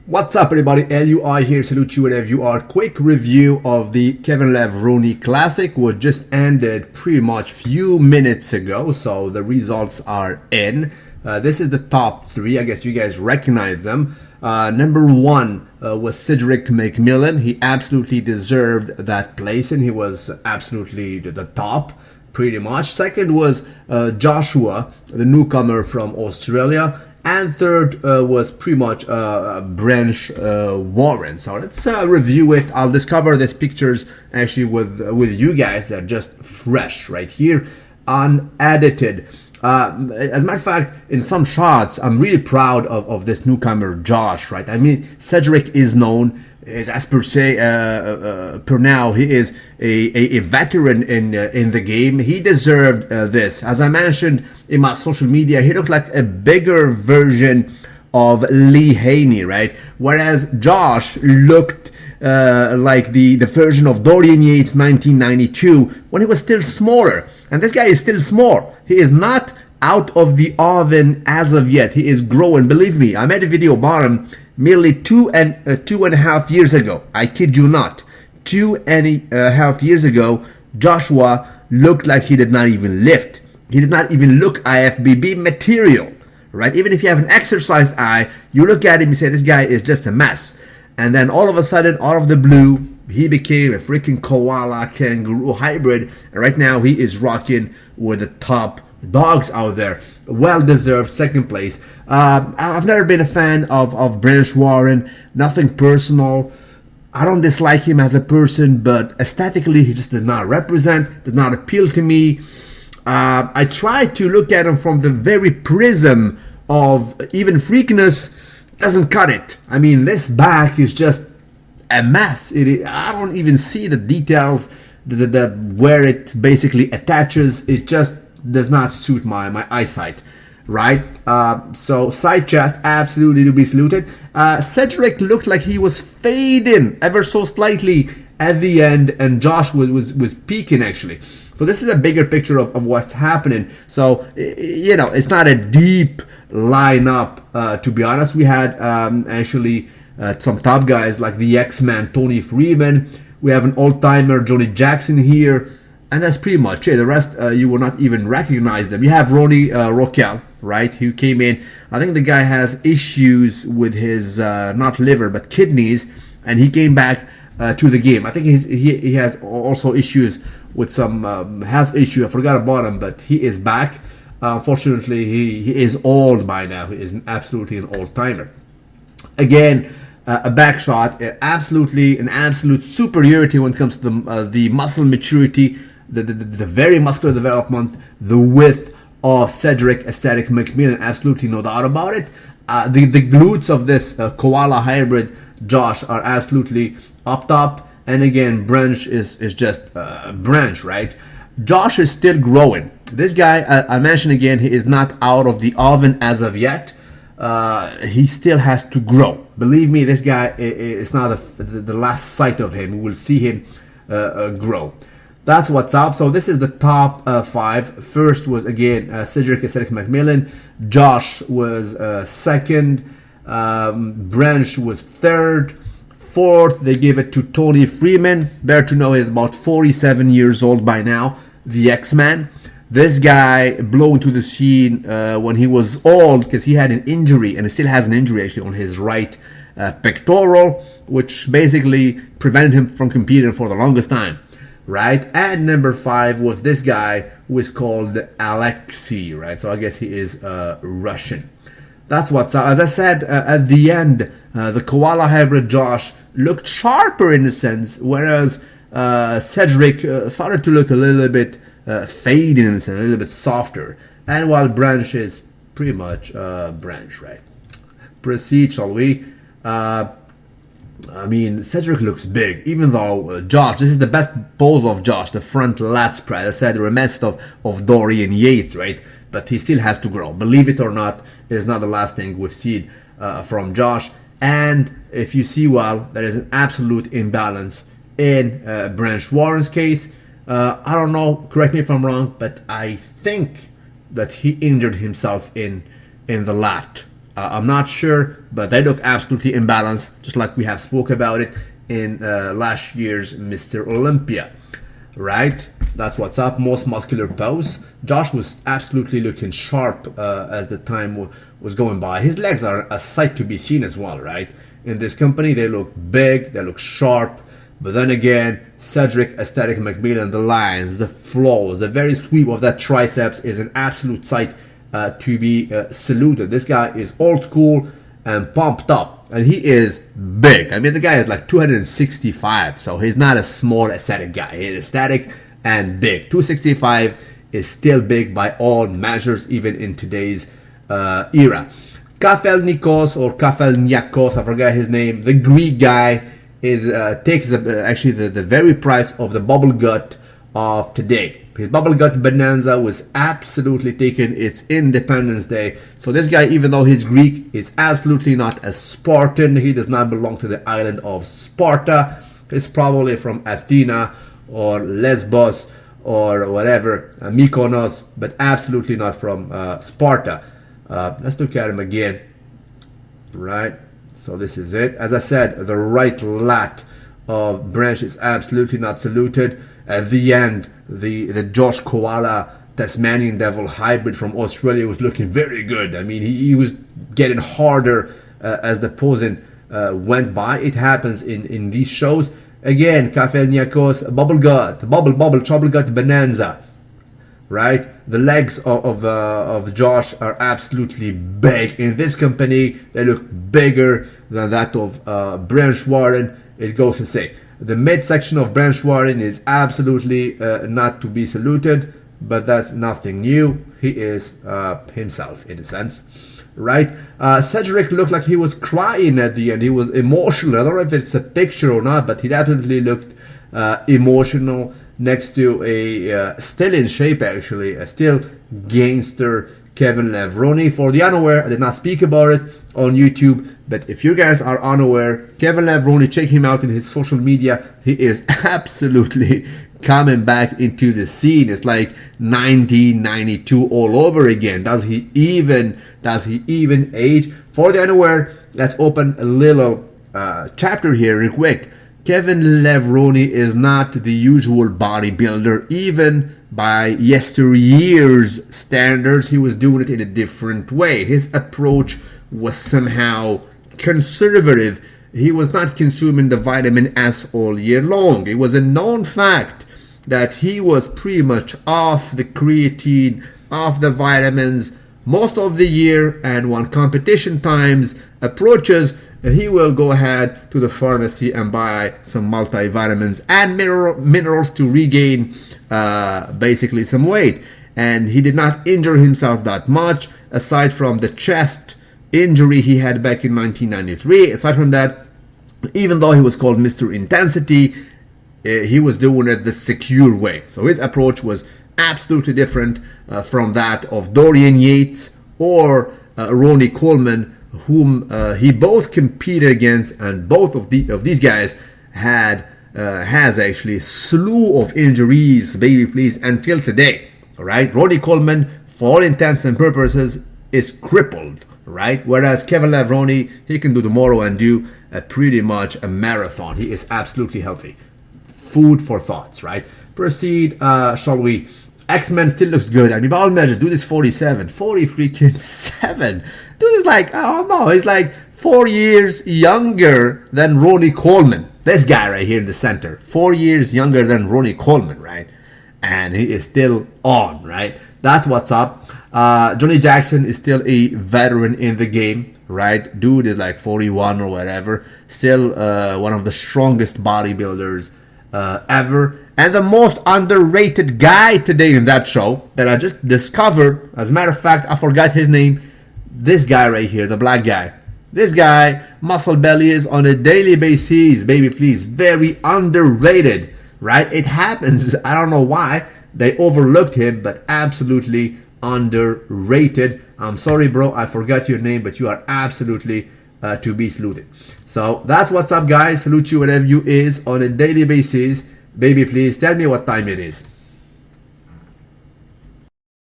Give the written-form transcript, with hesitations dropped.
What's up, everybody? LUI here, salute you wherever you are. Quick review of the Kevin Levrone Classic, which just ended pretty much few minutes ago, so the results are in. This is the top three. I guess you guys recognize them. Number one was Cedric McMillan. He absolutely deserved that place, and he was absolutely the top, pretty much. Second was Joshua, the newcomer from Australia. And third was pretty much Branch Warren. So let's review it. I'll discover these pictures actually with you guys. They're just fresh right here, unedited. As a matter of fact, in some shots, I'm really proud of this newcomer, Josh, right? I mean, Cedric is known, as per se, per now, he is a veteran in the game. He deserved this. As I mentioned in my social media, he looked like a bigger version of Lee Haney, right? Whereas Josh looked like the version of Dorian Yates 1992 when he was still smaller. And this guy is still small. He is not out of the oven as of yet. He is growing. Believe me, I made a video about him merely two and a half years ago. I kid you not. 2.5 years ago, Joshua looked like he did not even lift. He did not even look IFBB material, right? Even if you have an exercised eye, you look at him and say, this guy is just a mess. And then all of a sudden, out of the blue, he became a freaking koala kangaroo hybrid. And right now, he is rocking with the top dogs out there. Well-deserved second place. I've never been a fan of Branch Warren. Nothing personal. I don't dislike him as a person, but aesthetically, he just does not represent, does not appeal to me. I try to look at him from the very prism of even freakiness. Doesn't cut it. I mean, this back is just a mess. I don't even see the details, where it basically attaches. It just does not suit my eyesight, right? So side chest, absolutely to be saluted. Cedric looked like he was fading ever so slightly at the end, and Josh was peaking actually. So this is a bigger picture of what's happening. So, you know, it's not a deep lineup, to be honest. We had actually some top guys like the X-Man, Tony Freeman. We have an old-timer, Johnny Jackson here. And that's pretty much it. The rest, you will not even recognize them. You have Ronnie Roquel, right, who came in. I think the guy has issues with his, not liver, but kidneys. And he came back to the game. I think he has also issues with some health issue. I forgot about him, but he is back. Unfortunately, he is old by now. He is absolutely an old-timer. Again, a back shot, absolutely an absolute superiority when it comes to the muscle maturity, the very muscular development, the width of Cedric Aesthetic McMillan, absolutely no doubt about it. The glutes of this koala hybrid Josh are absolutely up top. And again, Branch is just Branch, right? Josh is still growing. This guy, I mentioned again, he is not out of the oven as of yet. He still has to grow. Believe me, this guy is not the last sight of him. We will see him grow. That's what's up. So this is the top five. First was again Cedric Aesthetic McMillan. Josh was second. Branch was third. Fourth, they gave it to Tony Freeman. Better to know he's about 47 years old by now. The X-Man. This guy blew into the scene when he was old because he had an injury, and he still has an injury actually on his right pectoral, which basically prevented him from competing for the longest time, right? And number five was this guy who is called Alexei, right? So I guess he is Russian. That's what's up. As I said at the end, the koala hybrid Josh looked sharper in a sense, whereas Cedric started to look a little bit fading in a sense, a little bit softer. And while Branch is pretty much Branch, right? Proceed, shall we? I mean, Cedric looks big, even though Josh, this is the best pose of Josh, the front lat spread. I said, reminiscent of Dorian Yates, right? But he still has to grow. Believe it or not, it is not the last thing we've seen from Josh. And if you see well, there is an absolute imbalance in Branch Warren's case. I don't know, correct me if I'm wrong, but I think that he injured himself in the lat. I'm not sure, but they look absolutely imbalanced, just like we have spoke about it in last year's Mr. Olympia. Right? That's what's up. Most muscular pose. Josh was absolutely looking sharp as the time was going by. His legs are a sight to be seen as well, right? In this company, they look big, they look sharp. But then again, Cedric Aesthetic McMillan, the lines, the flows, the very sweep of that triceps is an absolute sight to be saluted. This guy is old school and pumped up, and he is big. I mean, the guy is like 265, so he's not a small aesthetic guy. He's aesthetic and big. 265 is still big by all measures, even in today's era. Kafelnikos or Kafelniakos, I forgot his name, the Greek guy, is takes actually the very price of the bubble gut of today. His bubble gut bonanza was absolutely taken its Independence Day. So this guy, even though he's Greek, is absolutely not a Spartan. He does not belong to the island of Sparta. He's probably from Athena or Lesbos or whatever, Mykonos, but absolutely not from Sparta. Let's look at him again. Right. So this is it. As I said, the right lat of Branch is absolutely not saluted. At the end, the Josh Koala Tasmanian Devil hybrid from Australia was looking very good. I mean, he was getting harder as the posing went by. It happens in these shows. Again, Kafelniakos, trouble gut bonanza. Right? The legs of Josh are absolutely big. In this company, they look bigger than that of Branch Warren. It goes to say. The midsection of Branch Warren is absolutely not to be saluted, but that's nothing new. He is himself, in a sense. Right? Cedric looked like he was crying at the end. He was emotional. I don't know if it's a picture or not, but he definitely looked emotional next to a still in shape, actually, a still gangster Kevin Levrone. For the unaware, I did not speak about it on YouTube, but if you guys are unaware, Kevin Levrone, check him out in his social media. He is absolutely coming back into the scene. It's like 1992 all over again. Does he even age? For the unaware, let's open a little chapter here real quick. Kevin Levrone is not the usual bodybuilder. Even by yesteryear's standards, he was doing it in a different way. His approach was somehow conservative. He was not consuming the vitamin S all year long. It was a known fact that he was pretty much off the creatine, off the vitamins most of the year, and when competition times approaches, he will go ahead to the pharmacy and buy some multivitamins and minerals to regain basically some weight. And he did not injure himself that much, aside from the chest injury he had back in 1993. Aside from that, even though he was called Mr. Intensity, he was doing it the secure way. So his approach was absolutely different from that of Dorian Yates or Ronnie Coleman, whom he both competed against, and both of these guys has actually a slew of injuries, baby please, until today. All right, Ronnie Coleman, for all intents and purposes, is crippled. Right, whereas Kevin Levrone, he can do tomorrow and do pretty much a marathon. He is absolutely healthy. Food for thoughts. Right. Proceed, shall we? X-Men still looks good. I mean, by all measures, dude is 47, 40 freaking 7. Dude is like, oh no, he's like 4 years younger than Ronnie Coleman. This guy right here in the center, 4 years younger than Ronnie Coleman, right? And he is still on, right? That's what's up. Johnny Jackson is still a veteran in the game, right? Dude is like 41 or whatever. Still one of the strongest bodybuilders ever. And the most underrated guy today in that show that I just discovered, as a matter of fact, I forgot his name. This guy right here, the black guy. This guy, muscle belly, is on a daily basis, baby please. Very underrated, right? It happens. I don't know why they overlooked him, but absolutely underrated. I'm sorry, bro, I forgot your name, but you are absolutely to be saluted. So that's what's up, guys. Salute you whatever you is on a daily basis. Baby, please tell me what time it is.